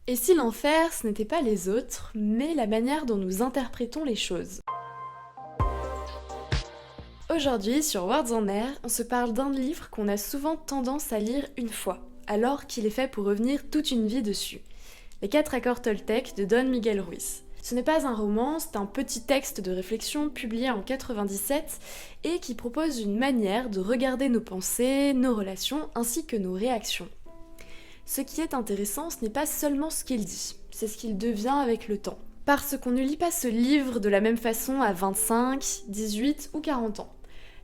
Et si l'enfer, ce n'était pas les autres, mais la manière dont nous interprétons les choses? Aujourd'hui, sur Words on Air, on se parle d'un livre qu'on a souvent tendance à lire une fois, alors qu'il est fait pour revenir toute une vie dessus. Les 4 accords Toltec de Don Miguel Ruiz. Ce n'est pas un roman, c'est un petit texte de réflexion publié en 97 et qui propose une manière de regarder nos pensées, nos relations ainsi que nos réactions. Ce qui est intéressant, ce n'est pas seulement ce qu'il dit, c'est ce qu'il devient avec le temps. Parce qu'on ne lit pas ce livre de la même façon à 25, 18 ou 40 ans.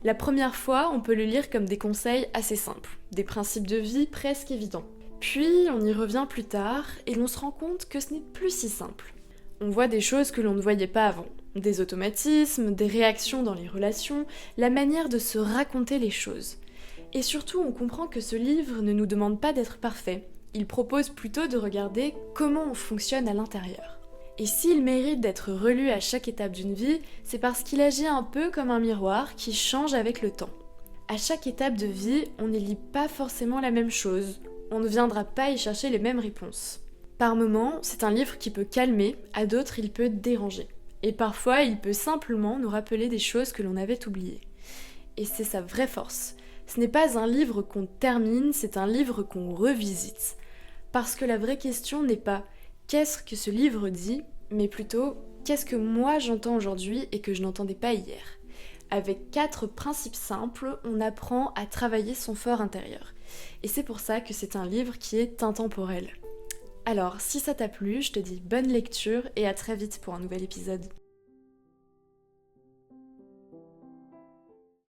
La première fois, on peut le lire comme des conseils assez simples, des principes de vie presque évidents. Puis, on y revient plus tard et l'on se rend compte que ce n'est plus si simple. On voit des choses que l'on ne voyait pas avant. Des automatismes, des réactions dans les relations, la manière de se raconter les choses. Et surtout, on comprend que ce livre ne nous demande pas d'être parfait. Il propose plutôt de regarder comment on fonctionne à l'intérieur. Et s'il mérite d'être relu à chaque étape d'une vie, c'est parce qu'il agit un peu comme un miroir qui change avec le temps. À chaque étape de vie, on n'y lit pas forcément la même chose. On ne viendra pas y chercher les mêmes réponses. Par moments, c'est un livre qui peut calmer, à d'autres il peut déranger. Et parfois, il peut simplement nous rappeler des choses que l'on avait oubliées. Et c'est sa vraie force. Ce n'est pas un livre qu'on termine, c'est un livre qu'on revisite. Parce que la vraie question n'est pas qu'est-ce que ce livre dit, mais plutôt qu'est-ce que moi j'entends aujourd'hui et que je n'entendais pas hier. Avec 4 principes simples, on apprend à travailler son fort intérieur. Et c'est pour ça que c'est un livre qui est intemporel. Alors, si ça t'a plu, je te dis bonne lecture et à très vite pour un nouvel épisode.